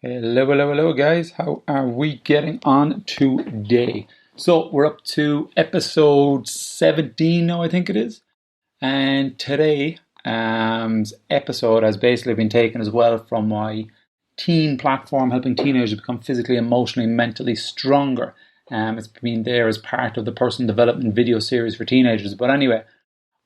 Hello, hello, hello, guys. How are we getting on today? So, we're up to episode 17 now, I think it is. And today's episode has basically been taken as well from my teen platform, helping teenagers become physically, emotionally, and mentally stronger. It's been there as part of the personal development video series for teenagers. But anyway,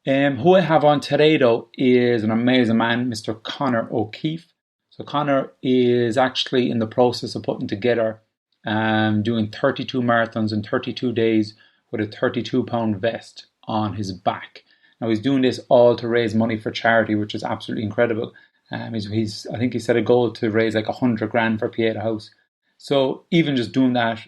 who I have on today, though, is an amazing man, Mr. Conor O'Keefe. So Conor is actually in the process of putting together doing 32 marathons in 32 days with a 32-pound vest on his back. Now he's doing this all to raise money for charity, which is absolutely incredible. I think he set a goal to raise like 100 grand for Pieta House. So even just doing that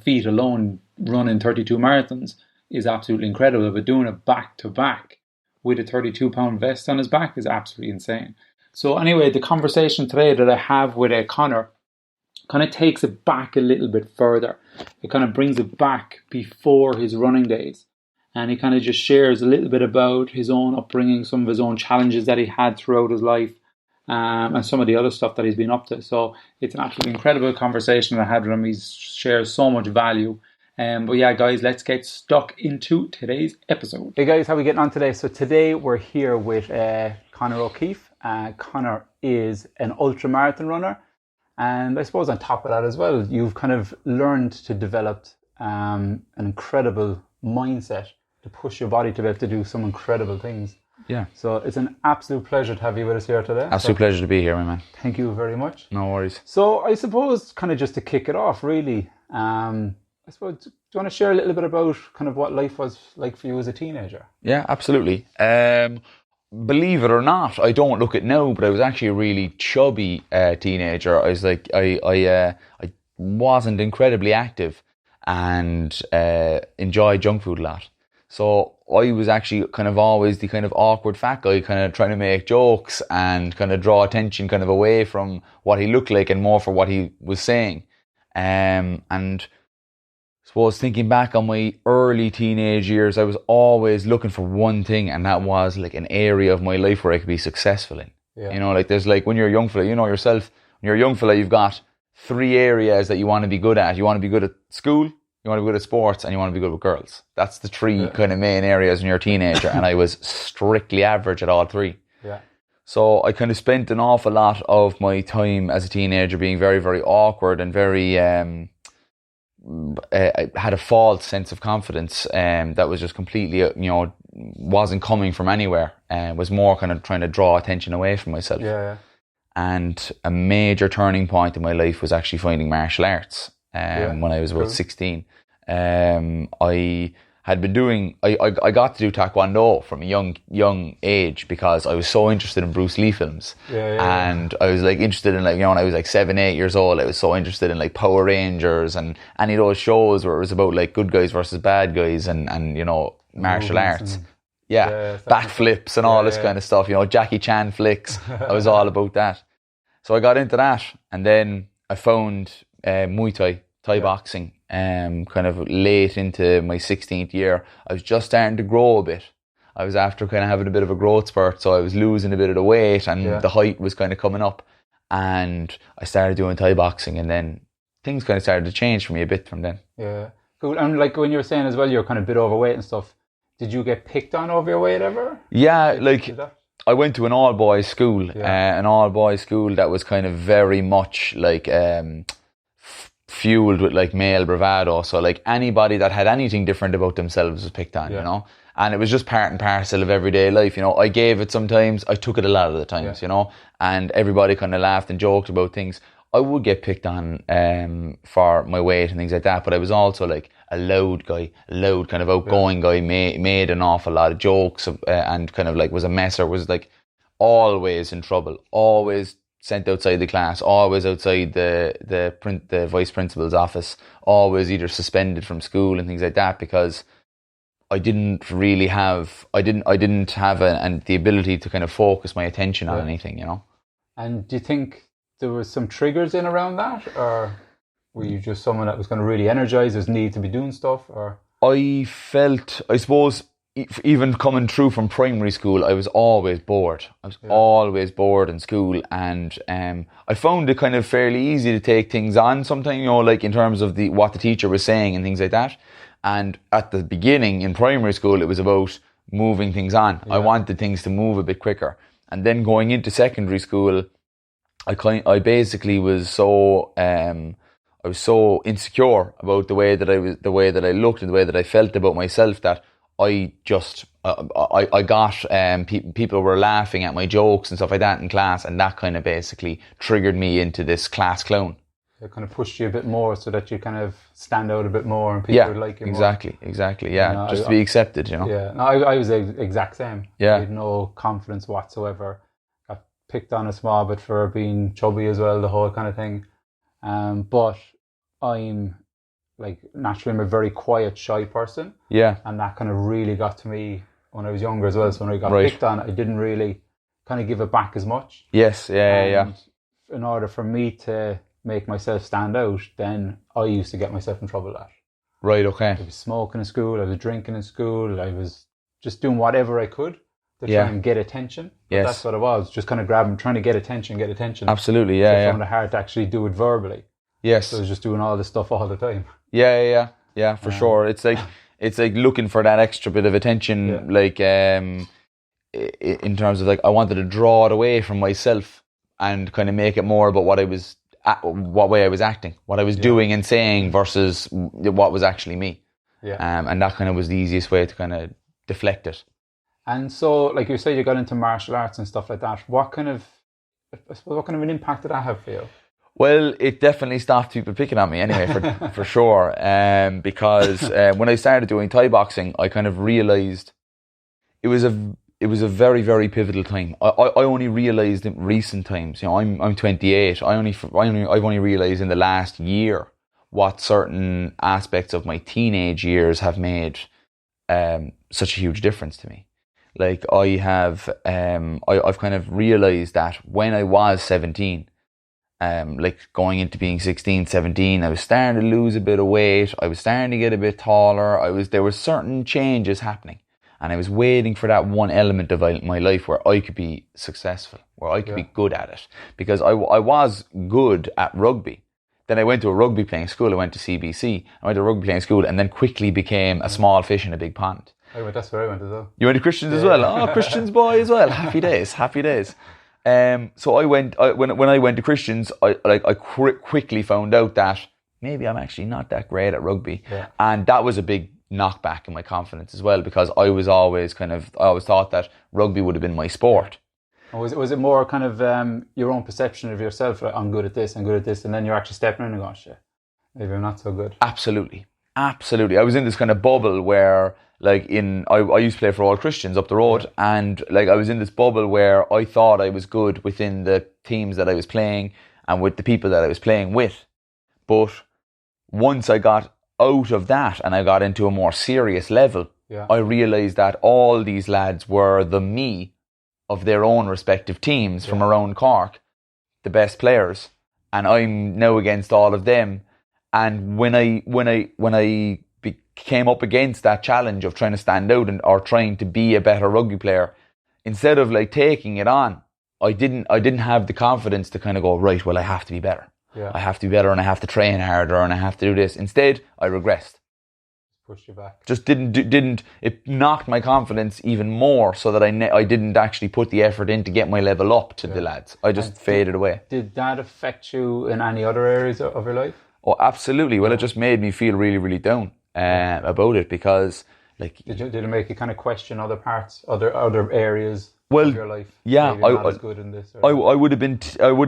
feat alone, running 32 marathons, is absolutely incredible. But doing it back to back with a 32-pound vest on his back is absolutely insane. So anyway, the conversation today that I have with Conor kind of takes it back a little bit further. It kind of brings it back before his running days. And he kind of just shares a little bit about his own upbringing, some of his own challenges that he had throughout his life, and some of the other stuff that he's been up to. So it's an absolutely incredible conversation I had with him. He shares so much value. But yeah, guys, let's get stuck into today's episode. Hey guys, how are we getting on today? So today we're here with Conor O'Keefe. Conor is an ultramarathon runner. And I suppose on top of that as well, you've kind of learned to develop an incredible mindset to push your body to be able to do some incredible things. Yeah. So it's an absolute pleasure to have you with us here today. Absolute pleasure to be here, my man. Thank you very much. No worries. So I suppose kind of just to kick it off, really, I suppose, do you want to share a little bit about kind of what life was like for you as a teenager? Yeah, absolutely. Believe it or not, I don't look it now, but I was actually a really chubby teenager. I was like, I wasn't incredibly active and enjoyed junk food a lot. So I was actually kind of always the kind of awkward fat guy, kind of trying to make jokes and kind of draw attention kind of away from what he looked like and more for what he was saying. And I suppose thinking back on my early teenage years, I was always looking for one thing, and that was like an area of my life where I could be successful in. Yeah. You know, like there's like when you're a young fella, you know yourself, when you're a young fella, you've got 3 areas that you want to be good at. You want to be good at school, you want to be good at sports, and you want to be good with girls. That's the 3 kind of main areas when you're a teenager, and I was strictly average at all 3. Yeah. So I kind of spent an awful lot of my time as a teenager being very, very awkward and very... I had a false sense of confidence that was just completely, wasn't coming from anywhere, and was more kind of trying to draw attention away from myself. Yeah. And a major turning point in my life was actually finding martial arts when I was about 16. I had been doing, I got to do Taekwondo from a young age because I was so interested in Bruce Lee films. And I was like interested in, like, when I was like 7, 8 years old, I was so interested in like Power Rangers and any of those shows where it was about like good guys versus bad guys and martial arts. Backflips and all this kind of stuff, Jackie Chan flicks. I was all about that. So I got into that, and then I found Muay Thai boxing. Kind of late into my 16th year. I was just starting to grow a bit. I was after kind of having a bit of a growth spurt, so I was losing a bit of the weight, and the height was kind of coming up. And I started doing Thai boxing, and then things kind of started to change for me a bit from then. Yeah, cool. And like when you were saying as well, you're kind of a bit overweight and stuff. Did you get picked on over your weight ever? Yeah, like I went to an all-boys school, that was kind of very much like... fueled with like male bravado, so like anybody that had anything different about themselves was picked on, and it was just part and parcel of everyday life. I gave it sometimes, I took it a lot of the times, and everybody kind of laughed and joked about things. I would get picked on for my weight and things like that, but I was also like a loud guy, kind of outgoing guy, made an awful lot of jokes, and kind of like was a messer, was like always in trouble, always sent outside the class, always outside the vice principal's office, always either suspended from school and things like that, because I didn't have the ability to kind of focus my attention on anything, And do you think there was some triggers in around that, or were you just someone that was going to really energize his need to be doing stuff? Or I suppose even coming through from primary school, I was always bored. I was always bored in school, and I found it kind of fairly easy to take things on sometimes, you know, like in terms of what the teacher was saying and things like that. And at the beginning in primary school, it was about moving things on. I wanted things to move a bit quicker. And then going into secondary school, I basically was so I was so insecure about the way that I looked and the way that I felt about myself that I just I got people were laughing at my jokes and stuff like that in class, and that kind of basically triggered me into this class clown. It kind of pushed you a bit more so that you kind of stand out a bit more and people would like you more. Exactly. Yeah, you know, just to be accepted, you know. Yeah, no, I was the exact same. Yeah. I had no confidence whatsoever. Got picked on a small bit for being chubby as well, the whole kind of thing. But I'm naturally I'm a very quiet, shy person. Yeah. And that kind of really got to me when I was younger as well. So when I got picked on, I didn't really kind of give it back as much. Yes, yeah. In order for me to make myself stand out, then I used to get myself in trouble at that. Right, okay. I was smoking in school, I was drinking in school, I was just doing whatever I could to try and get attention. But that's what it was, just kind of trying to get attention. Absolutely, yeah. I found it hard to actually do it verbally. Yes. So I was just doing all this stuff all the time. Yeah, for sure. It's like looking for that extra bit of attention, like in terms of like I wanted to draw it away from myself and kind of make it more about what way I was acting, what I was doing and saying versus what was actually me. Yeah. And that kind of was the easiest way to kind of deflect it. And so, like you say, you got into martial arts and stuff like that. What kind of an impact did that have for you? Well, it definitely stopped people picking on me anyway, for sure. Because when I started doing Thai boxing, I kind of realised it was a very, very pivotal time. I only realised in recent times. You know, I'm 28. I've only realised in the last year what certain aspects of my teenage years have made such a huge difference to me. Like I've kind of realised that when I was 17. Like going into being 16, 17, I was starting to lose a bit of weight. I was starting to get a bit taller. There were certain changes happening, and I was waiting for that one element of my life where I could be successful, where I could be good at it, because I was good at rugby. Then I went to a rugby playing school. I went to CBC. I went to a rugby playing school, and then quickly became a small fish in a big pond. That's where I went as well. You went to Christians as well? Oh, Christians boy as well. Happy days. So when I went to Christians, I quickly found out that maybe I'm actually not that great at rugby, and that was a big knockback in my confidence as well, because I always thought that rugby would have been my sport. Was it more kind of your own perception of yourself? Like, I'm good at this, and then you're actually stepping in and going, shit, maybe I'm not so good. Absolutely. I was in this kind of bubble where, like, I used to play for All Christians up the road, and like I was in this bubble where I thought I was good within the teams that I was playing and with the people that I was playing with. But once I got out of that and I got into a more serious level, I realised that all these lads were the me of their own respective teams from around Cork, the best players, and I'm now against all of them. And when I came up against that challenge of trying to stand out or trying to be a better rugby player, instead of like taking it on, I didn't have the confidence to kind of go, right, well, I have to be better. I have to be better, and I have to train harder, and I have to do this. Instead, I regressed. Pushed you back. Just didn't. It knocked my confidence even more, so that I didn't actually put the effort in to get my level up to the lads. I just faded away. Did that affect you in any other areas of your life? Oh, absolutely. Well, it just made me feel really, really down about it, because like. Did it make you kind of question other parts, other areas of your life? Yeah, maybe not as good in this. I would have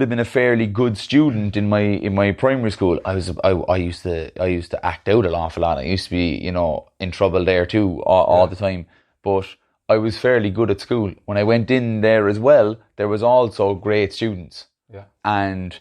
been a fairly good student in my primary school. I used to act out an awful lot. I used to be, in trouble there too all the time. But I was fairly good at school. When I went in there as well, there was also great students. Yeah. And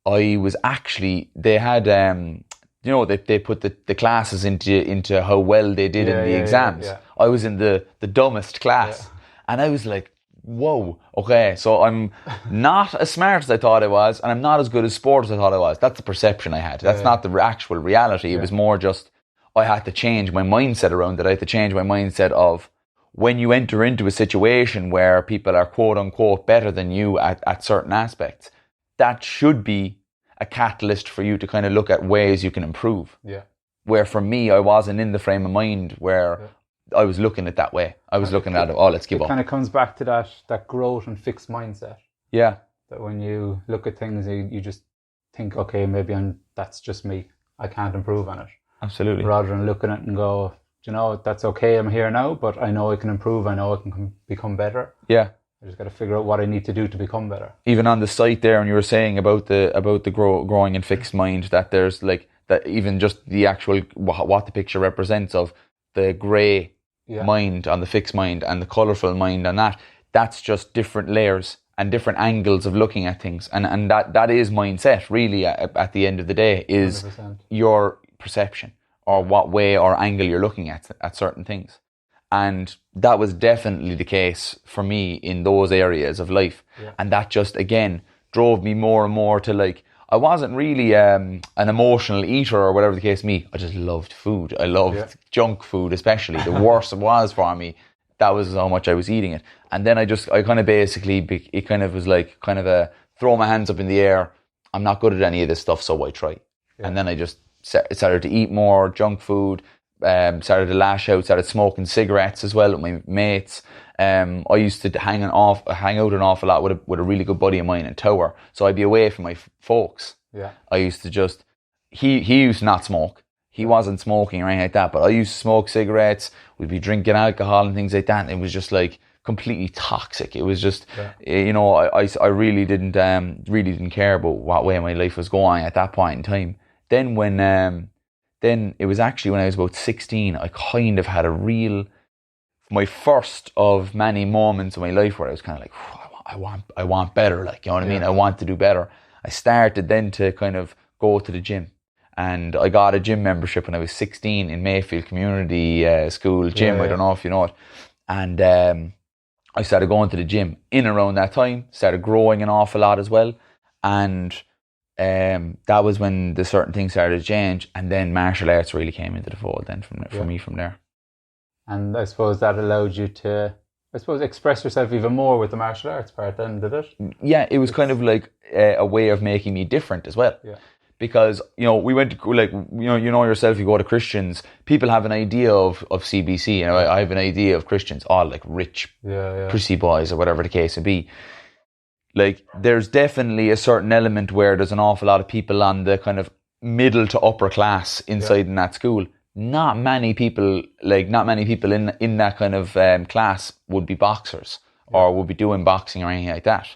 I was actually, they had they put the classes into how well they did in the exams. Yeah. I was in the dumbest class, and I was like, whoa, okay, so I'm not as smart as I thought I was, and I'm not as good at sport as I thought I was. That's the perception I had. That's not the actual reality. It was more just I had to change my mindset around it. I had to change my mindset of when you enter into a situation where people are quote unquote better than you at certain aspects, that should be a catalyst for you to kind of look at ways you can improve. Yeah. Where for me, I wasn't in the frame of mind where I was looking at that way. I was looking at it, oh, let's give up. It kind of comes back to that growth and fixed mindset. Yeah. That when you look at things, you just think, okay, maybe that's just me. I can't improve on it. Absolutely. Rather than looking at it and go, that's okay, I'm here now, but I know I can improve. I know I can become better. Yeah. I just got to figure out what I need to do to become better. Even on the site there, and you were saying about the growing and fixed mind, that there's like that, even just the actual what the picture represents of the grey mind on the fixed mind and the colourful mind on that's just different layers and different angles of looking at things, and that is mindset really at the end of the day, is 100%. Your perception or what way or angle you're looking at certain things. And that was definitely the case for me in those areas of life. Yeah. And that just, again, drove me more and more to like, I wasn't really an emotional eater or whatever the case may be. I just loved food. I loved junk food, especially. The worse it was for me, that was how much I was eating it. And then I kind of basically, it kind of was like kind of a throw my hands up in the air. I'm not good at any of this stuff, so why try? Yeah. And then I just started to eat more junk food. Started to lash out, started smoking cigarettes as well with my mates. I used to hang out an awful lot with a really good buddy of mine in Tower. So I'd be away from my folks. Yeah. I used to just, he used to not smoke. He wasn't smoking or anything like that, but I used to smoke cigarettes. We'd be drinking alcohol and things like that. And it was just like completely toxic. It was just, I really didn't care about what way my life was going at that point in time. Then it was actually when I was about 16, I kind of had my first of many moments of my life where I was kind of like, I want better, like, you know what I mean? I want to do better. I started then to kind of go to the gym, and I got a gym membership when I was 16 in Mayfield Community School gym. I don't know if you know it. And I started going to the gym in around that time, started growing an awful lot as well. And that was when the certain things started to change, and then martial arts really came into the fold then for me from there. And I suppose that allowed you to, express yourself even more with the martial arts part then, did it? Yeah, it was kind of like a way of making me different as well. Yeah. Because, we went to, like, you know yourself, you go to Christians, people have an idea of CBC, and I have an idea of Christians, all like rich, prissy boys or whatever the case would be. Like, there's definitely a certain element where there's an awful lot of people on the kind of middle to upper class inside in that school. Not many people in that kind of class would be boxers or would be doing boxing or anything like that.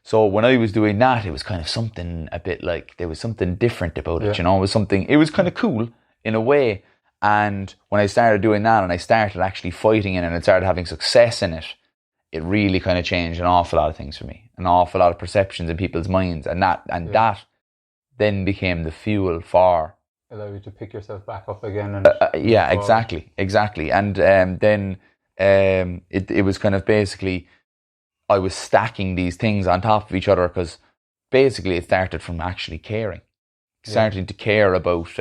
So when I was doing that, it was kind of something a bit like, there was something different about it, it was kind of cool in a way. And when I started doing that and I started actually fighting in it and I started having success in it, it really kind of changed an awful lot of things for me, an awful lot of perceptions in people's minds, and that then became the fuel for allow you to pick yourself back up again. And exactly. And then it was kind of basically, I was stacking these things on top of each other, because basically it started from actually caring, starting to care about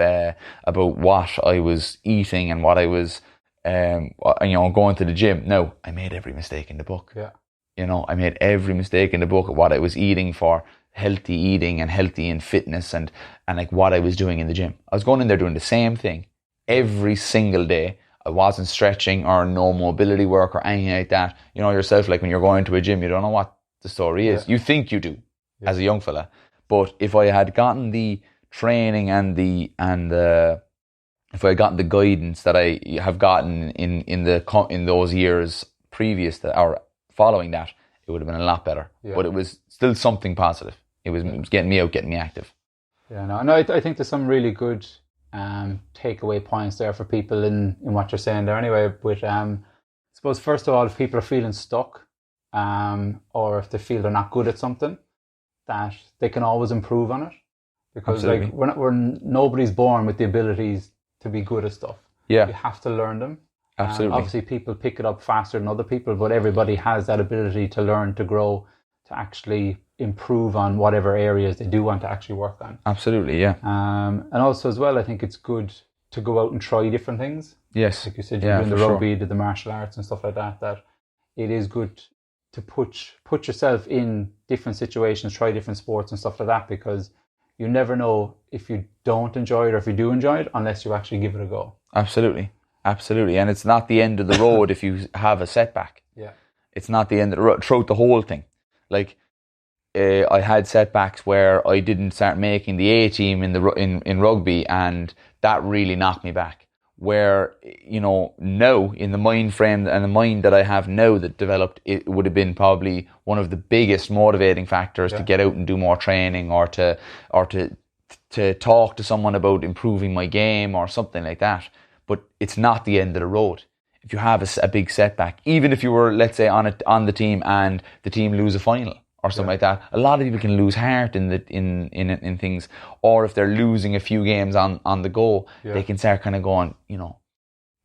what I was eating and what I was. Going to the gym. No, I made every mistake in the book. Yeah. I made every mistake in the book of what I was eating for healthy eating and healthy in fitness and like what I was doing in the gym. I was going in there doing the same thing every single day. I wasn't stretching or no mobility work or anything like that. You know yourself, like when you're going to a gym, you don't know what the story is. You think you do as a young fella. But if I had gotten the training and if I had gotten the guidance that I have gotten in those years previous or following that, it would have been a lot better. Yeah. But it was still something positive. It was getting me out, getting me active. Yeah, no, I think there's some really good takeaway points there for people in what you're saying there. Anyway, but I suppose first of all, if people are feeling stuck, or if they feel they're not good at something, that they can always improve on it, because like nobody's born with the abilities to be good at stuff. Yeah. You have to learn them. Absolutely. Obviously people pick it up faster than other people, but everybody has that ability to learn, to grow, to actually improve on whatever areas they do want to actually work on. Absolutely, yeah. And also as well, I think it's good to go out and try different things. Yes. Like you said, you're doing the rugby, you did the martial arts and stuff like that, that it is good to put yourself in different situations, try different sports and stuff like that, because you never know if you don't enjoy it or if you do enjoy it unless you actually give it a go. Absolutely. Absolutely. And it's not the end of the road if you have a setback. Yeah. It's not the end of the road throughout the whole thing. Like, I had setbacks where I didn't start making the A team in rugby, and that really knocked me back. Where, you know, now in the mind frame and the mind that I have now that developed, it would have been probably one of the biggest motivating factors to get out and do more training, or to talk to someone about improving my game or something like that. But it's not the end of the road. If you have a big setback, even if you were, let's say, on the team and the team lose a final or something like that, a lot of people can lose heart in things. Or if they're losing a few games on the go, they can start kind of going, you know,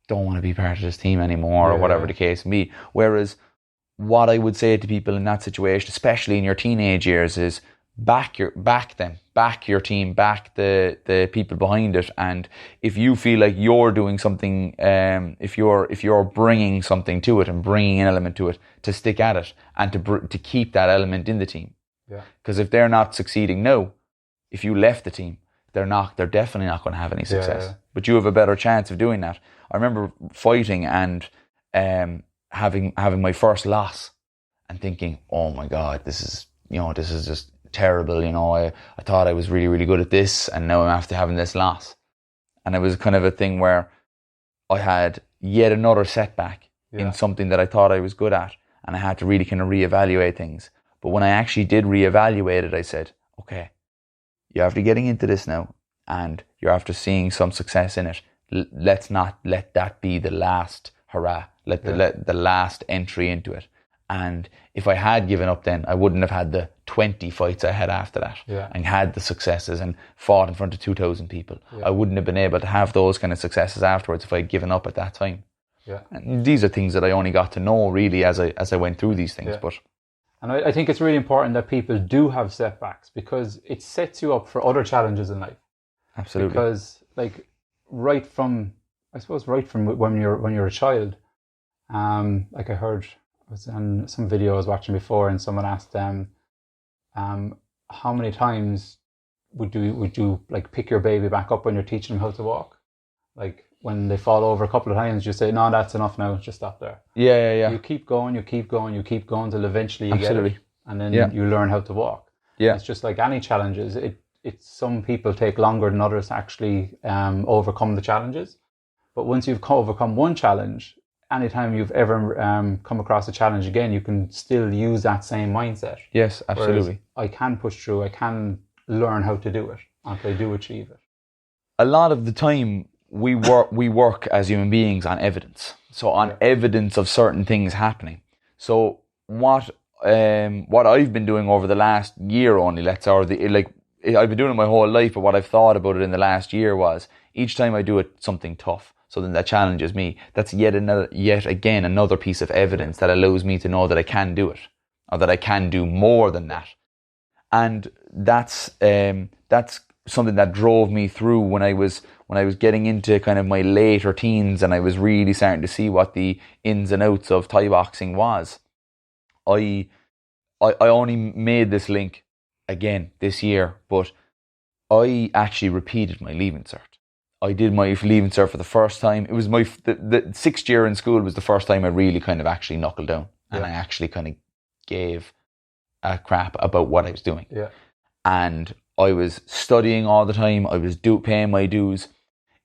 don't want to be part of this team anymore, or whatever the case may be. Whereas what I would say to people in that situation, especially in your teenage years, is back your team, back the people behind it. And if you feel like you're doing something, if you're bringing something to it and bringing an element to it, to stick at it and to keep that element in the team. Yeah. Because if they're not succeeding now, if you left the team, they're definitely not going to have any success. Yeah. But you have a better chance of doing that. I remember fighting and having my first loss and thinking, oh my God, this is just terrible. You know, I thought I was really, really good at this, and now I'm after having this loss. And it was kind of a thing where I had yet another setback in something that I thought I was good at, and I had to really kind of reevaluate things. But when I actually did reevaluate it, I said, okay, you're after getting into this now, and you're after seeing some success in it. Let's not let that be the last hurrah. Let the last entry into it. And if I had given up then, I wouldn't have had the 20 fights I had after that, and had the successes and fought in front of 2,000 people. I wouldn't have been able to have those kind of successes afterwards if I had given up at that time. Yeah. And these are things that I only got to know really as I went through these things. And I think it's really important that people do have setbacks, because it sets you up for other challenges in life. Absolutely. Because right from when you're a child, like I heard, I was on some video I was watching before, and someone asked them, how many times would you like pick your baby back up when you're teaching them how to walk? Like when they fall over a couple of times, you say, no, that's enough now, just stop there. Yeah. You keep going till eventually you get it, and then you learn how to walk. Yeah. It's just like any challenges. It's some people take longer than others to actually overcome the challenges. But once you've overcome one challenge, anytime you've ever come across a challenge again, you can still use that same mindset. Yes, absolutely. Whereas I can push through, I can learn how to do it, and I do achieve it. A lot of the time, we work as human beings on evidence. So on evidence of certain things happening. So what I've been doing over the last year only, I've been doing it my whole life, but what I've thought about it in the last year was, each time I do it something tough, so then that challenges me, that's yet again another piece of evidence that allows me to know that I can do it, or that I can do more than that. And that's something that drove me through when I was getting into kind of my later teens, and I was really starting to see what the ins and outs of Thai boxing was. I only made this link again this year, but I actually repeated my Leaving Cert. I did my Leaving Cert for the first time. It was the sixth year in school was the first time I really kind of actually knuckled down, and I actually kind of gave a crap about what I was doing. Yeah. And I was studying all the time. I was paying my dues.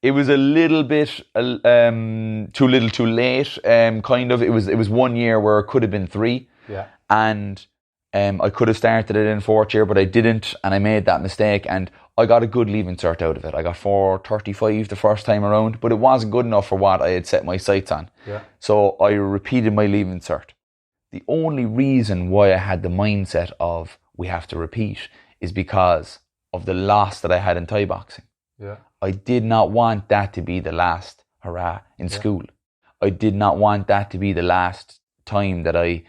It was a little bit too little, too late. Kind of. It was 1 year where it could have been 3. Yeah. And I could have started it in 4th year, but I didn't, and I made that mistake. And I got a good Leaving Cert out of it. I got 4.35 the first time around, but it wasn't good enough for what I had set my sights on. Yeah. So I repeated my Leaving Cert. The only reason why I had the mindset of we have to repeat is because of the loss that I had in Thai boxing. Yeah. I did not want that to be the last hurrah in school. I did not want that to be the last time that I,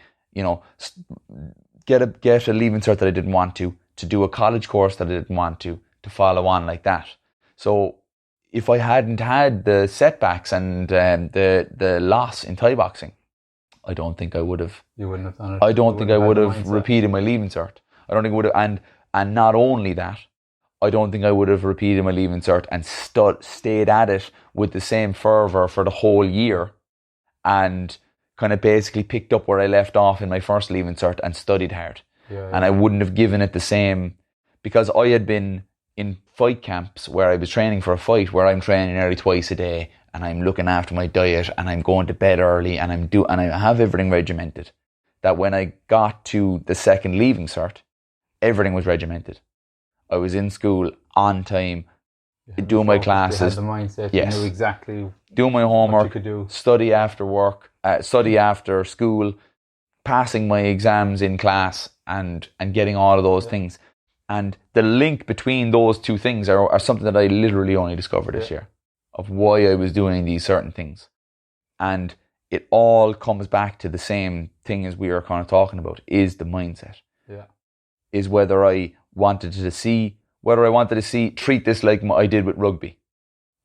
get a Leaving Cert that I didn't want to do a college course that I didn't want to follow on like that. So if I hadn't had the setbacks and the loss in Thai boxing, I don't think I would have. You wouldn't have done it. I don't think I would have repeated my leaving cert. I don't think I would have. And not only that, I don't think I would have repeated my leaving cert and stayed at it with the same fervour for the whole year, and kind of basically picked up where I left off in my first leaving cert and studied hard. And I wouldn't have given it the same, because I had been in fight camps where I was training for a fight, where I'm training nearly twice a day and I'm looking after my diet and I'm going to bed early and I have everything regimented. That when I got to the second leaving cert, everything was regimented. I was in school on time, doing my classes. You had the mindset. Yes. You knew exactly doing my homework, what you could do. Study after work, study after school, passing my exams in class, and getting all of those things. And the link between those two things are something that I literally only discovered this year, of why I was doing these certain things. And it all comes back to the same thing as we were kind of talking about, is the mindset. Yeah. Is whether I wanted to treat this like I did with rugby,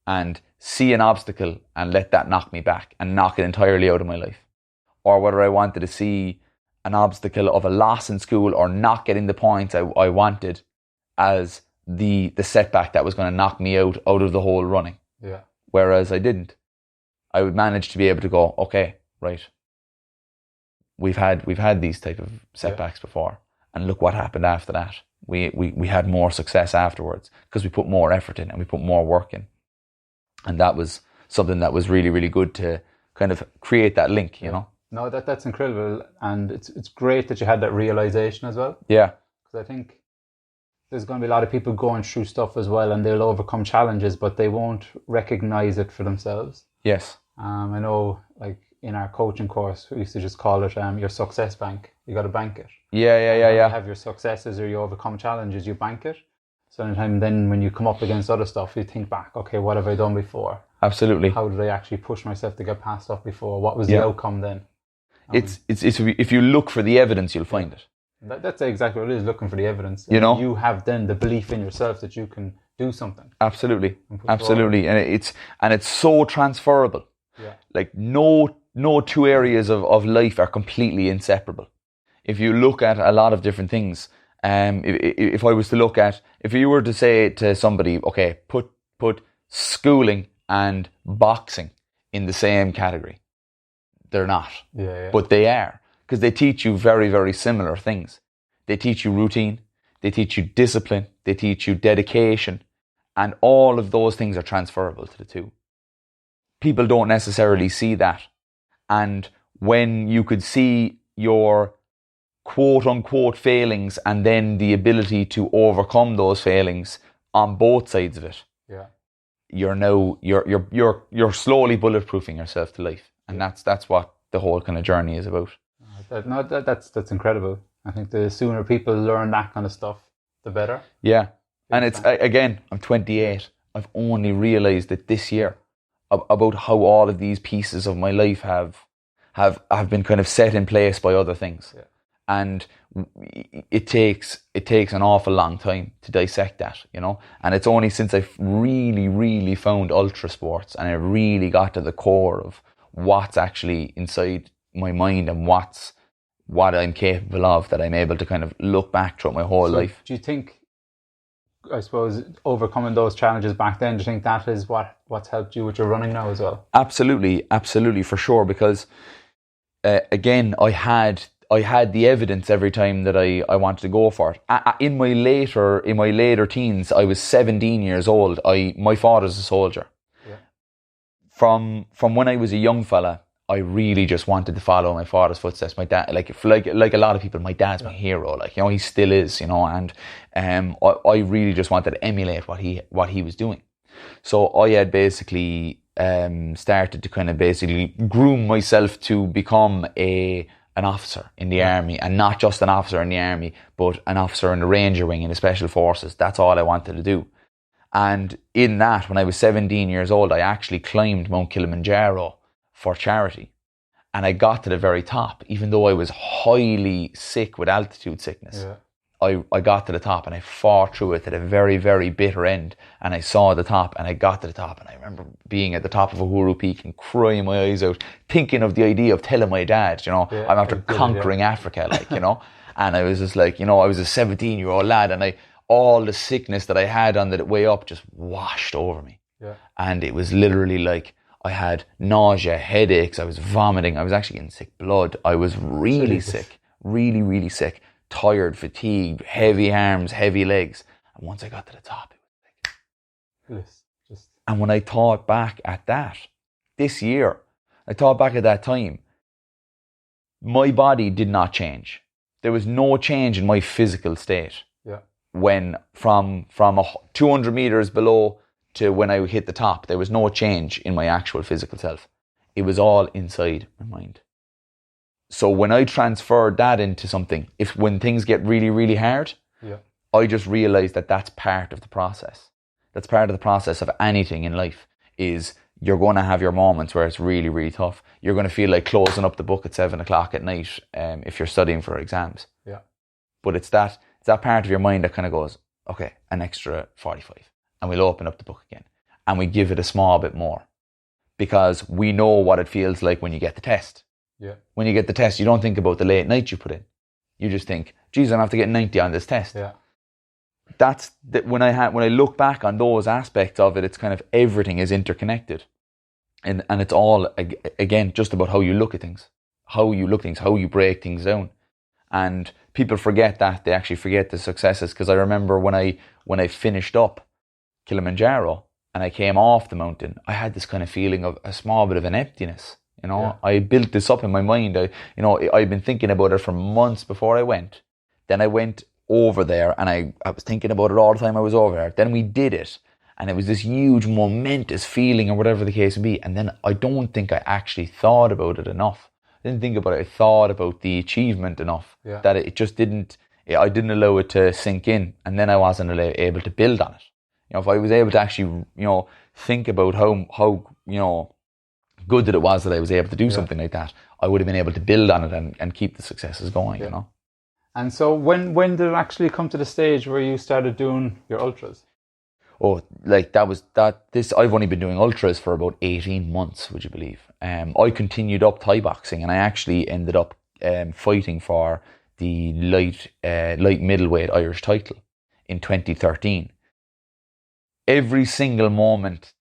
and see an obstacle and let that knock me back and knock it entirely out of my life. Or whether I wanted to see an obstacle of a loss in school or not getting the points I wanted as the setback that was going to knock me out of the whole running. Yeah. Whereas I didn't. I would manage to be able to go, okay, right, we've had these type of setbacks before, and look what happened after that. We had more success afterwards because we put more effort in and we put more work in. And that was something that was really, really good to kind of create that link, you know? No, that's incredible. And it's great that you had that realization as well. Yeah. Because I think there's going to be a lot of people going through stuff as well, and they'll overcome challenges, but they won't recognize it for themselves. Yes. I know, like in our coaching course, we used to just call it your success bank. You got to bank it. Yeah. You have your successes or you overcome challenges, you bank it. So anytime then when you come up against other stuff, you think back, okay, what have I done before? Absolutely. How did I actually push myself to get past stuff before? What was the outcome then? It's if you look for the evidence, you'll find it. That's exactly what it is, looking for the evidence. You know? You have then the belief in yourself that you can do something. Absolutely. Absolutely. And it's so transferable. Yeah. Like no two areas of life are completely inseparable. If you look at a lot of different things, if I was to look at, if you were to say to somebody, okay, put schooling and boxing in the same category, they're not. Yeah. But they are, because they teach you very, very similar things. They teach you routine, they teach you discipline, they teach you dedication, and all of those things are transferable to the two. People don't necessarily see that. And when you could see your quote unquote failings and then the ability to overcome those failings on both sides of it, you're slowly bulletproofing yourself to life. And that's what the whole kind of journey is about. That's incredible. I think the sooner people learn that kind of stuff, the better. Yeah. And it's, again, I'm 28. I've only realized that this year about how all of these pieces of my life have been kind of set in place by other things. Yeah. And it takes an awful long time to dissect that, you know. And it's only since I've really, really found ultra sports and I really got to the core of what's actually inside my mind and what I'm capable of, that I'm able to kind of look back throughout my whole life. Do you think, I suppose, overcoming those challenges back then, do you think that is what's helped you with your running now as well? Absolutely, for sure. Because again, I had the evidence every time that I wanted to go for it. In my later teens, I was 17 years old. My father's a soldier. Yeah. From when I was a young fella, I really just wanted to follow my father's footsteps. My dad, like a lot of people, my dad's my hero. Like, you know, he still is, you know. And I really just wanted to emulate what he was doing. So I had basically started to kind of basically groom myself to become an officer in the army, and not just an officer in the army, but an officer in the Ranger Wing in the Special Forces. That's all I wanted to do. And in that, when I was 17 years old, I actually climbed Mount Kilimanjaro for charity. And I got to the very top, even though I was highly sick with altitude sickness. Yeah. I got to the top and I fought through it to the very, very bitter end, and I saw the top and I got to the top, and I remember being at the top of Uhuru Peak and crying my eyes out, thinking of the idea of telling my dad, I'm after conquering Africa, and I was just like, I was a 17-year-old lad, and all the sickness that I had on the way up just washed over me. Yeah. And it was literally like I had nausea, headaches, I was vomiting, I was actually getting sick blood, I was really sick, really, really sick. Tired, fatigued, heavy arms, heavy legs. And once I got to the top, it was like... And when I thought back at that, this year, I thought back at that time, my body did not change. There was no change in my physical state. Yeah. When from 200 meters below to when I hit the top, there was no change in my actual physical self. It was all inside my mind. So when I transferred that into something, when things get really, really hard, I just realized that that's part of the process. That's part of the process of anything in life, is you're going to have your moments where it's really, really tough. You're going to feel like closing up the book at 7:00 at night if you're studying for exams. Yeah. But it's that part of your mind that kind of goes, okay, an extra 45. And we'll open up the book again. And we give it a small bit more. Because we know what it feels like when you get the test. Yeah. When you get the test, you don't think about the late night you put in. You just think, geez, I'm going to have to get 90 on this test. Yeah. That's when I look back on those aspects of it, it's kind of everything is interconnected. And it's all, again, just about how you look at things. How you break things down. And people forget that. They actually forget the successes. Because I remember when I finished up Kilimanjaro and I came off the mountain, I had this kind of feeling of a small bit of an emptiness. I built this up in my mind. I'd been thinking about it for months before I went. Then I went over there and I was thinking about it all the time I was over there. Then we did it. And it was this huge momentous feeling, or whatever the case would be. And then I don't think I actually thought about it enough. I didn't think about it. I thought about the achievement enough. Yeah. That it just didn't, I didn't allow it to sink in. And then I wasn't able to build on it. If I was able to actually, think about how good that it was that I was able to do something like that, I would have been able to build on it and keep the successes going, And so when did it actually come to the stage where you started doing your ultras? Oh, I've only been doing ultras for about 18 months, would you believe? I continued up Thai boxing, and I actually ended up fighting for the light middleweight Irish title in 2013. Every single moment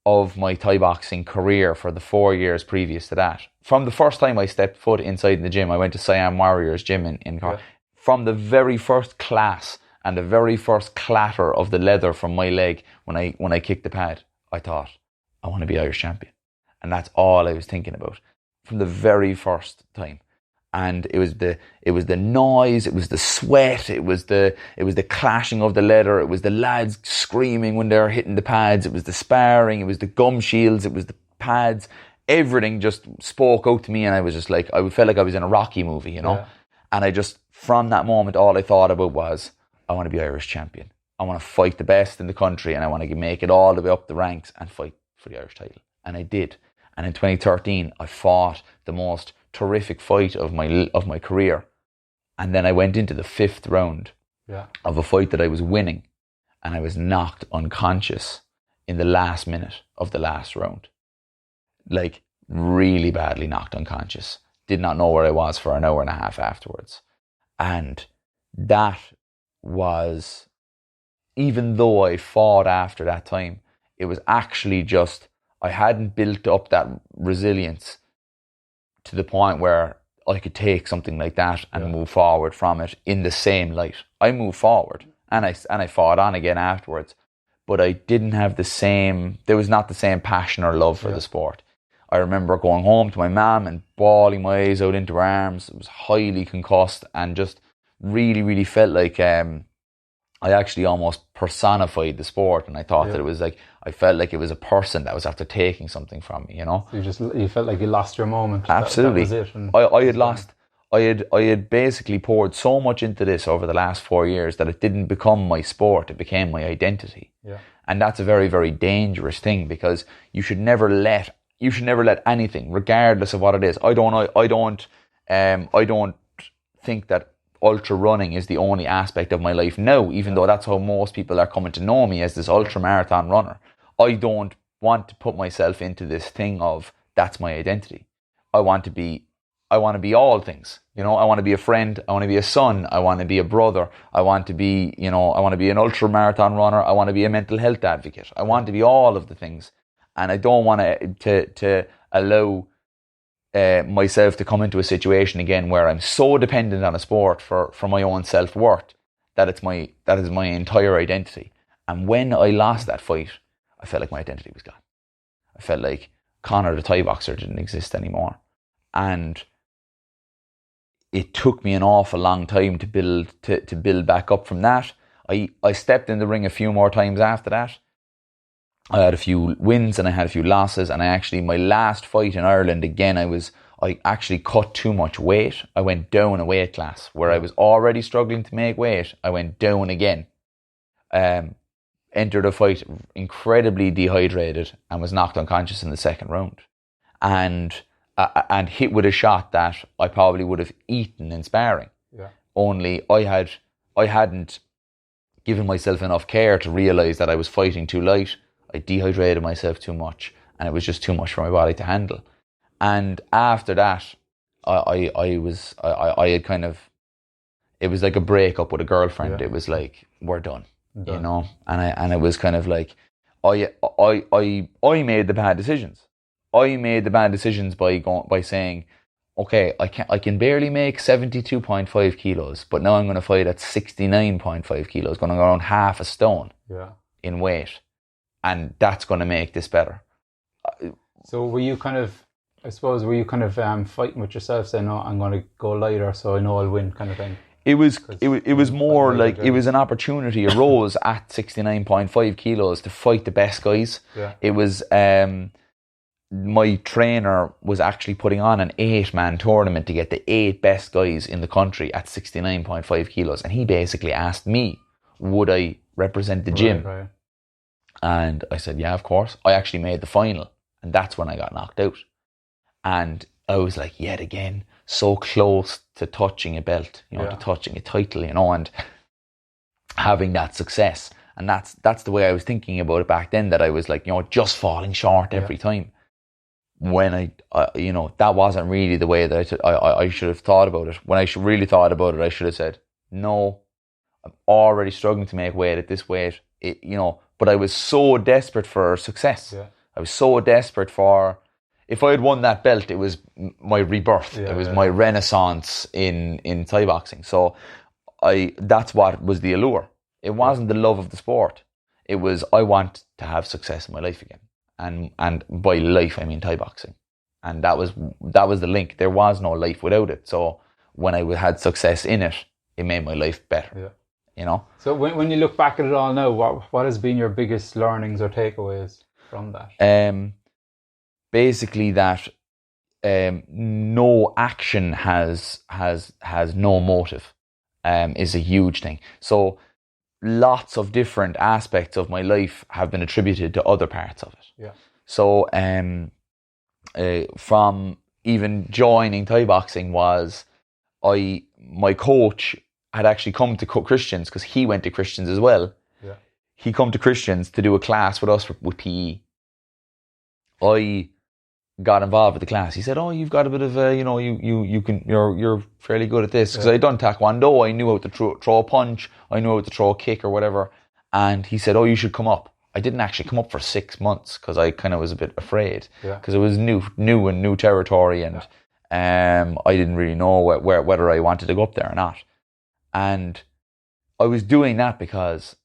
of my Thai boxing career for the 4 years previous to that, from the first time I stepped foot inside the gym, I went to Siam Warriors gym in Conor. Yeah. From the very first class and the very first clatter of the leather from my leg when I kicked the pad, I thought, I want to be Irish champion. And that's all I was thinking about from the very first time. And it was the noise, it was the sweat, it was the clashing of the leather, it was the lads screaming when they were hitting the pads, it was the sparring, it was the gum shields, it was the pads. Everything just spoke out to me, and I was just like, I felt like I was in a Rocky movie, Yeah. And I just, from that moment, all I thought about was, I want to be Irish champion. I want to fight the best in the country, and I want to make it all the way up the ranks and fight for the Irish title. And I did. And in 2013, I fought the most terrific fight of my career. And then I went into the 5th round of a fight that I was winning, and I was knocked unconscious in the last minute of the last round. Like, really badly knocked unconscious. Did not know where I was for an hour and a half afterwards. And that was, even though I fought after that time, it was actually just, I hadn't built up that resilience to the point where I could take something like that and move forward from it in the same light. I moved forward and I fought on again afterwards, but I didn't have there was not the same passion or love for the sport. I remember going home to my mum and bawling my eyes out into her arms. It was highly concussed and just really, really felt like I actually almost personified the sport, and I thought that it was like, I felt like it was a person that was after taking something from me, So you felt like you lost your moment. Absolutely. That was it. I had lost, I had basically poured so much into this over the last 4 years that it didn't become my sport, it became my identity. Yeah. And that's a very, very dangerous thing, because you should never let anything, regardless of what it is. I don't think that ultra running is the only aspect of my life now, even though that's how most people are coming to know me, as this ultra marathon runner. I don't want to put myself into this thing of that's my identity. I want to be all things. I want to be a friend. I want to be a son. I want to be a brother. I want to be, I want to be an ultra marathon runner. I want to be a mental health advocate. I want to be all of the things. And I don't want to allow myself to come into a situation again where I'm so dependent on a sport for my own self-worth that is my entire identity. And when I lost that fight, I felt like my identity was gone. I felt like Conor the Thai boxer didn't exist anymore. And it took me an awful long time to build back up from that. I stepped in the ring a few more times after that. I had a few wins and I had a few losses, and my last fight in Ireland again, I actually cut too much weight. I went down a weight class where I was already struggling to make weight. I went down again. Entered a fight incredibly dehydrated and was knocked unconscious in the second round, and hit with a shot that I probably would have eaten in sparring. Yeah. Only I hadn't given myself enough care to realise that I was fighting too light. I dehydrated myself too much, and it was just too much for my body to handle. And after that, I had kind of, it was like a breakup with a girlfriend. Yeah. It was like, we're done. And it was kind of like, I made the bad decisions. I made the bad decisions by saying, okay, I can barely make 72.5 kilos, but now I'm going to fight at 69.5 kilos, going to go around half a stone in weight. And that's going to make this better. So were you kind of fighting with yourself, saying, no, I'm going to go lighter so I know I'll win, kind of thing? It was more like it was an opportunity arose at 69.5 kilos to fight the best guys. Yeah. It was my trainer was actually putting on an 8-man tournament to get the 8 best guys in the country at 69.5 kilos, and he basically asked me, would I represent the gym? Right. And I said, yeah, of course. I actually made the final, and that's when I got knocked out. And I was like, yet again, so close to touching a belt, to touching a title, and having that success. And that's the way I was thinking about it back then, that I was like, just falling short every time. When I that wasn't really the way that I should have thought about it. When I really thought about it, I should have said, no, I'm already struggling to make weight at this weight, but I was so desperate for success. Yeah. I was so desperate for, if I had won that belt, it was my rebirth. It was my renaissance in Thai boxing. So that's what was the allure. It wasn't the love of the sport. It was, I want to have success in my life again. And by life, I mean Thai boxing. And that was the link. There was no life without it. So when I had success in it, it made my life better. Yeah. So when you look back at it all now, what has been your biggest learnings or takeaways from that? Basically that no action has no motive is a huge thing. So lots of different aspects of my life have been attributed to other parts of it. Yeah. So from even joining Thai boxing was my coach had actually come to Christians, because he went to Christians as well. Yeah. He come to Christians to do a class with us with PE. I got involved with the class. He said, "Oh, you've got a bit of you're fairly good at this." Because I'd done Taekwondo, I knew how to throw a punch, I knew how to throw a kick or whatever. And he said, "Oh, you should come up." I didn't actually come up for 6 months because I kind of was a bit afraid, because it was new territory, and I didn't really know whether I wanted to go up there or not. And I was doing that because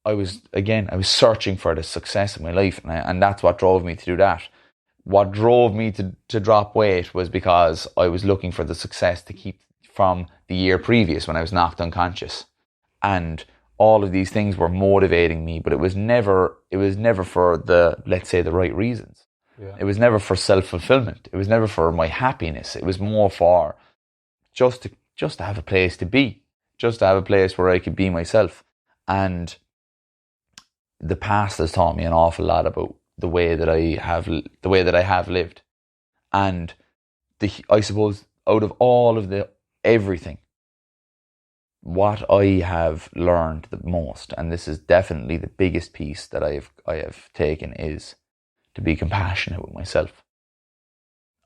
I was searching for the success in my life, and that's what drove me to do that. What drove me to drop weight was because I was looking for the success to keep from the year previous when I was knocked unconscious. And all of these things were motivating me, but it was never for the, let's say, the right reasons. Yeah. It was never for self-fulfillment. It was never for my happiness. It was more for just to have a place to be, just to have a place where I could be myself. And the past has taught me an awful lot about the way that I have lived. And I suppose out of all of everything, what I have learned the most, and this is definitely the biggest piece that I have taken, is to be compassionate with myself.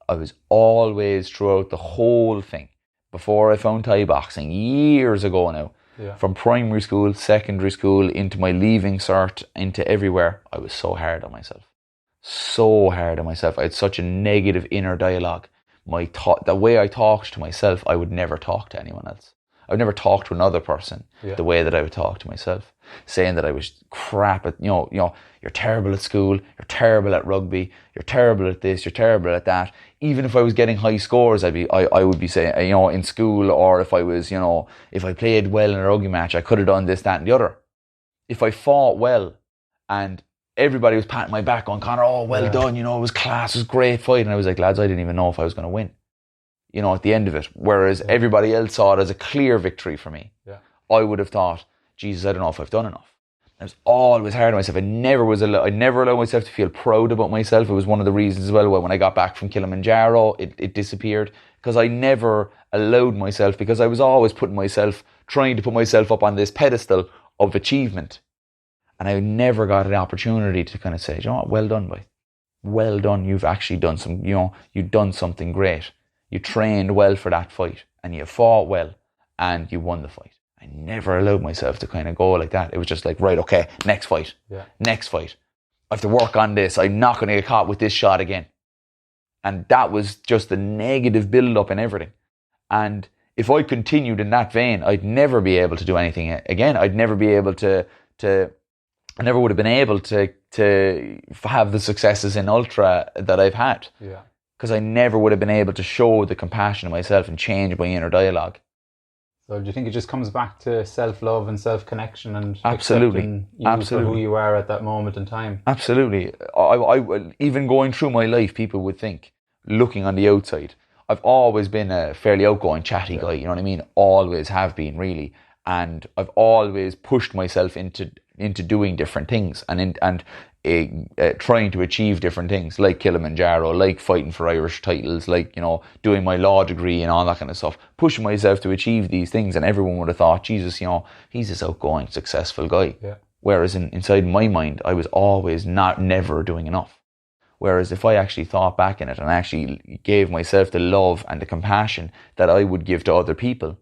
I was always, throughout the whole thing, before I found Thai boxing years ago now, from primary school, secondary school, into my leaving cert, into everywhere, I was so hard on myself. So hard on myself. I had such a negative inner dialogue. The way I talked to myself, I would never talk to anyone else. I would never talk to another person the way that I would talk to myself, saying that I was crap at, you're terrible at school, you're terrible at rugby, you're terrible at this, you're terrible at that. Even if I was getting high scores, I would be saying, in school, or if I was, if I played well in a rugby match, I could have done this, that, and the other. If I fought well, and everybody was patting my back on, Conor, oh, well done, it was class, it was a great fight, and I was like, lads, I didn't even know if I was going to win. At the end of it. Whereas everybody else saw it as a clear victory for me. Yeah. I would have thought, Jesus, I don't know if I've done enough. I was always hard on myself. I never allowed myself to feel proud about myself. It was one of the reasons as well why when I got back from Kilimanjaro, it disappeared. Because I never allowed myself, because I was always trying to put myself up on this pedestal of achievement. And I never got an opportunity to kind of say, what, well done, boy. Well done. You've actually done you've done something great. You trained well for that fight, and you fought well, and you won the fight. I never allowed myself to kind of go like that. It was just like, right, okay, next fight. Next fight. I have to work on this. I'm not going to get caught with this shot again. And that was just the negative build-up and everything. And if I continued in that vein, I'd never be able to do anything again. I'd never be able I never would have been able to have the successes in ultra that I've had. Yeah. Because I never would have been able to show the compassion in myself and change my inner dialogue. So do you think it just comes back to self-love and self-connection and accepting you for who you are at that moment in time? Absolutely. I even going through my life, people would think, looking on the outside, I've always been a fairly outgoing, chatty guy, you know what I mean? Always have been, really. And I've always pushed myself into doing different things and trying to achieve different things, like Kilimanjaro, like fighting for Irish titles, like, doing my law degree and all that kind of stuff, pushing myself to achieve these things. And everyone would have thought, Jesus, he's this outgoing, successful guy. Yeah. Whereas inside my mind, I was always never doing enough. Whereas if I actually thought back in it and actually gave myself the love and the compassion that I would give to other people,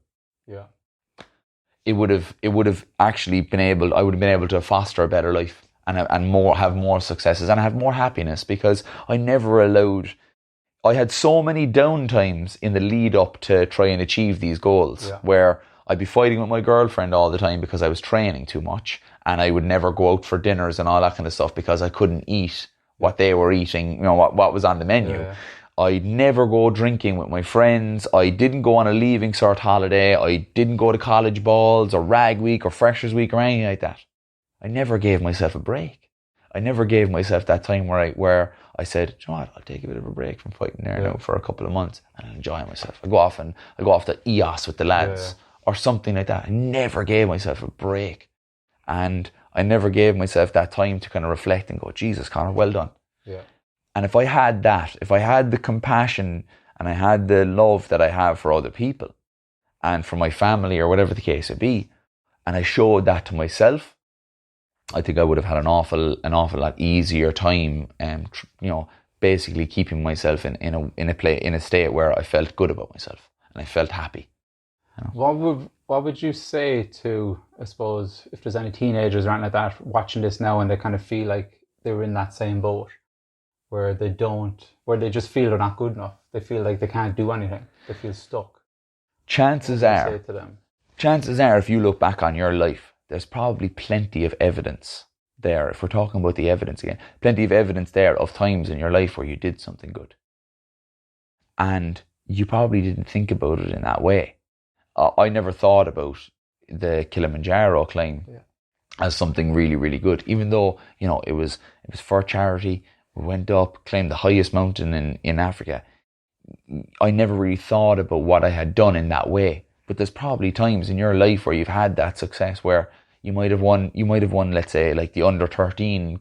it would have actually been able, I would have been able to foster a better life and have more successes and have more happiness, because I had so many down times in the lead up to try and achieve these goals, where I'd be fighting with my girlfriend all the time because I was training too much, and I would never go out for dinners and all that kind of stuff because I couldn't eat what they were eating, what was on the menu. Yeah. I'd never go drinking with my friends. I didn't go on a leaving cert holiday. I didn't go to college balls or rag week or freshers week or anything like that. I never gave myself a break. I never gave myself that time where I said, you know what, I'll take a bit of a break from fighting there now for a couple of months and I'll enjoy myself. I go off to EOS with the lads or something like that. I never gave myself a break. And I never gave myself that time to kind of reflect and go, Jesus, Conor, well done. Yeah. And if I had that, if I had the compassion and I had the love that I have for other people and for my family or whatever the case would be, and I showed that to myself, I think I would have had an awful lot easier time, basically keeping myself in a state where I felt good about myself and I felt happy. What would you say to, I suppose, if there's any teenagers or anything like that watching this now and they kind of feel like they were in that same boat, where they just feel they're not good enough. They feel like they can't do anything. They feel stuck. Chances are, if you look back on your life, there's probably plenty of evidence there. If we're talking about the evidence again, plenty of evidence there of times in your life where you did something good. And you probably didn't think about it in that way. I never thought about the Kilimanjaro climb as something really, really good, even though, it was for charity. We went up, climbed the highest mountain in Africa. I never really thought about what I had done in that way. But there's probably times in your life where you've had that success where you might have won, let's say, like the under 13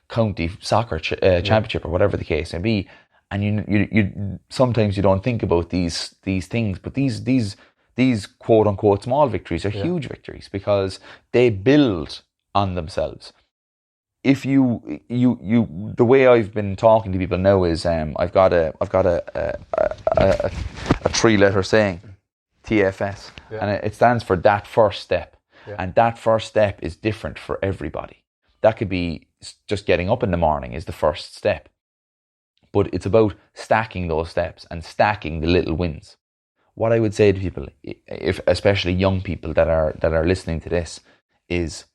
county soccer championship or whatever the case may be. And you sometimes you don't think about these things, but these these quote unquote small victories are huge victories because they build on themselves. If you the way I've been talking to people now is I've got a 3-letter saying, TFS, and it stands for that first step. And that first step is different for everybody. That could be just getting up in the morning is the first step. But it's about stacking those steps and stacking the little wins. What I would say to people, if especially young people that are listening to this, is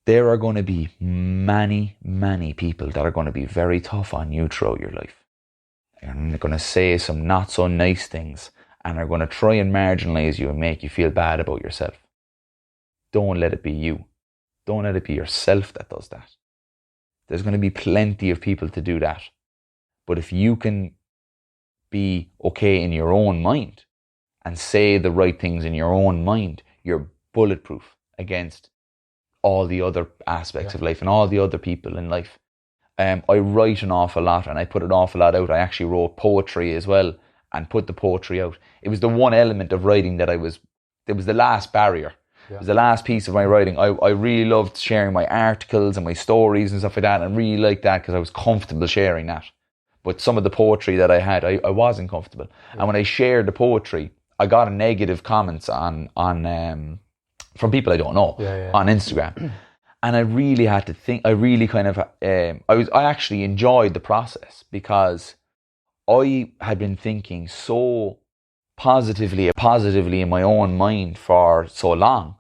there are going to be many, many people that are going to be very tough on you throughout your life. And they're going to say some not so nice things and are going to try and marginalize you and make you feel bad about yourself. Don't let it be you. Don't let it be yourself that does that. There's going to be plenty of people to do that. But if you can be okay in your own mind and say the right things in your own mind, you're bulletproof against all the other aspects of life and all the other people in life. I write an awful lot and I put an awful lot out. I actually wrote poetry as well and put the poetry out. It was the one element of writing that it was the last barrier. It was the last piece of my writing. I really loved sharing my articles and my stories and stuff like that. And I really liked that because I was comfortable sharing that. But some of the poetry that I had, I wasn't comfortable. And when I shared the poetry, I got a negative comments on from people I don't know on Instagram. And I really had to think, I really kind of, I actually enjoyed the process because I had been thinking so positively in my own mind for so long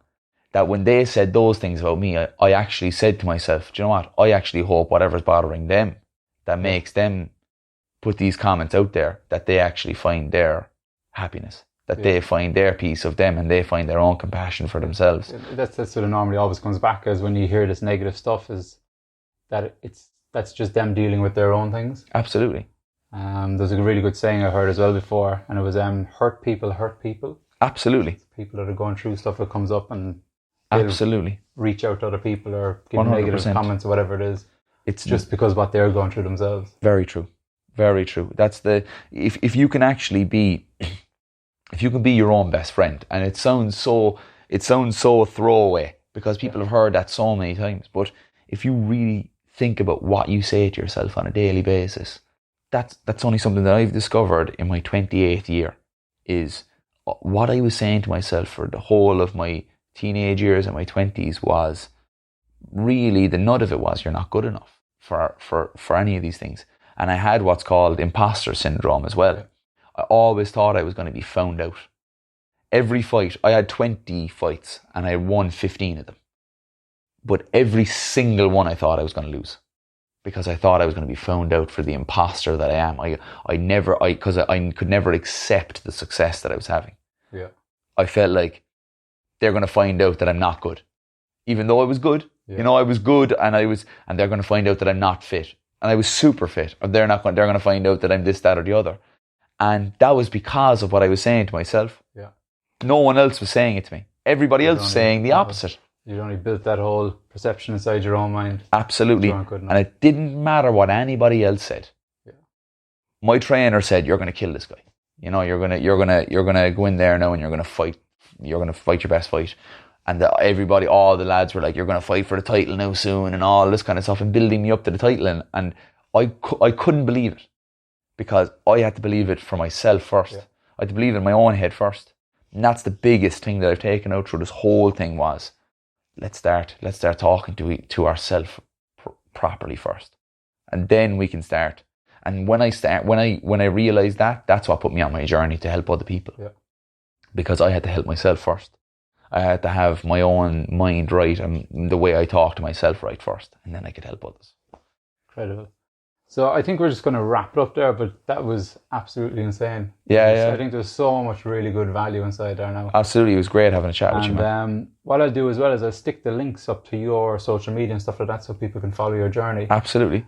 that when they said those things about me, I actually said to myself, do you know what? I actually hope whatever's bothering them that makes them put these comments out there, that they actually find their happiness, that they find their peace of them and they find their own compassion for themselves. That's what it normally always comes back as when you hear this negative stuff, is that that's just them dealing with their own things. Absolutely. There's a really good saying I heard as well before, and it was hurt people hurt people. Absolutely. People that are going through stuff that comes up and absolutely reach out to other people or give 100%. Negative comments or whatever it is. It's just because what they're going through themselves. Very true. Very true. That's if you can actually be, if you can be your own best friend, and it sounds so throwaway because people have heard that so many times, but if you really think about what you say to yourself on a daily basis, that's only something that I've discovered in my 28th year, is what I was saying to myself for the whole of my teenage years and my 20s was really, the nut of it was, you're not good enough for any of these things. And I had what's called imposter syndrome as well. I always thought I was going to be found out. Every fight, I had 20 fights and I won 15 of them. But every single one I thought I was going to lose, because I thought I was going to be found out for the imposter that I am. Because I could never accept the success that I was having. Yeah. I felt like they're going to find out that I'm not good, even though I was good. Yeah. You know, I was good, and they're going to find out that I'm not fit, and I was super fit. Or they're going to find out that I'm this, that, or the other, and that was because of what I was saying to myself. Yeah. No one else was saying it to me. Everybody else was saying the opposite. You only built that whole perception inside your own mind. Absolutely. And it didn't matter what anybody else said. Yeah. My trainer said, "You're going to kill this guy. You know, you're going to go in there now and you're going to fight. You're going to fight your best fight." And everybody, all the lads were like, "You're going to fight for the title now soon," and all this kind of stuff, and building me up to the title. And I couldn't believe it, because I had to believe it for myself first. Yeah. I had to believe it in my own head first. And that's the biggest thing that I've taken out through this whole thing was, let's start talking to ourselves properly first, and then we can start. And when I realized that, that's what put me on my journey to help other people. Yeah. Because I had to help myself first. I had to have my own mind right and the way I talk to myself right first, and then I could help others. Incredible. So I think we're just going to wrap it up there, but that was absolutely insane. Yeah. I think there's so much really good value inside there now. Absolutely. It was great having a chat with you, man. What I'll do as well is I'll stick the links up to your social media and stuff like that so people can follow your journey. Absolutely.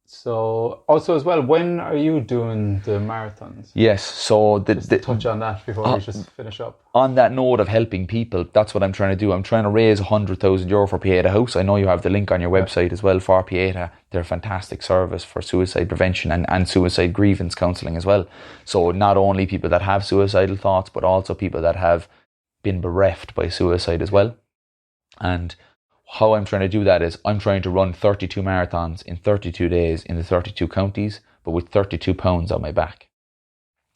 So also as well, when are you doing the marathons? Yes, so Just to touch on that before we just finish up. On that note of helping people, that's what I'm trying to do. I'm trying to raise €100,000 for Pieta House. I know you have the link on your website as well for Pieta. They're a fantastic service for suicide prevention and suicide grievance counselling as well. So not only people that have suicidal thoughts, but also people that have been bereft by suicide as well. And how I'm trying to do that is I'm trying to run 32 marathons in 32 days in the 32 counties, but with 32 pounds on my back.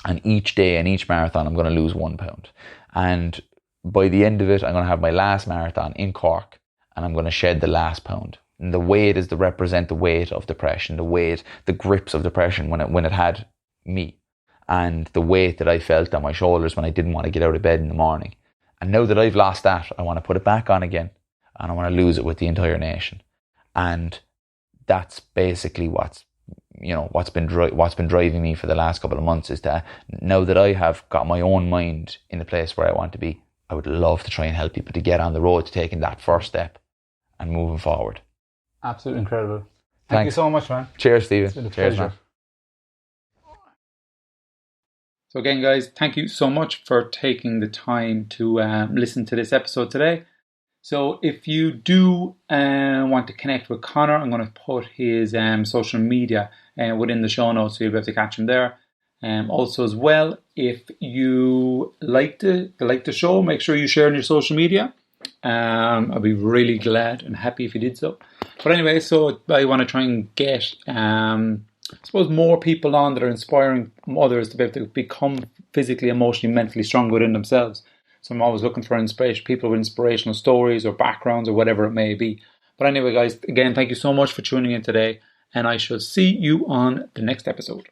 And each day in each marathon, I'm going to lose 1 pound. And by the end of it, I'm going to have my last marathon in Cork, and I'm going to shed the last pound. And the weight is to represent the weight of depression, the grips of depression when it had me, and the weight that I felt on my shoulders when I didn't want to get out of bed in the morning. And now that I've lost that, I want to put it back on again, and I want to lose it with the entire nation. And that's basically what's been driving me for the last couple of months, is that now that I have got my own mind in the place where I want to be, I would love to try and help people to get on the road to taking that first step and moving forward. Absolutely incredible. Thank you so much, man. Cheers, Stephen. It's been a Cheers, pleasure. man. So again, guys, thank you so much for taking the time to listen to this episode today. So if you do want to connect with Conor, I'm going to put his social media within the show notes, so you'll be able to catch him there. Also as well, if you like the show, make sure you share on your social media. I'll be really glad and happy if you did so. But anyway, so I want to try and get I suppose more people on that are inspiring others to be able to become physically, emotionally, mentally strong within themselves. So I'm always looking for inspiration, people with inspirational stories or backgrounds or whatever it may be. But anyway, guys, again, thank you so much for tuning in today, and I shall see you on the next episode.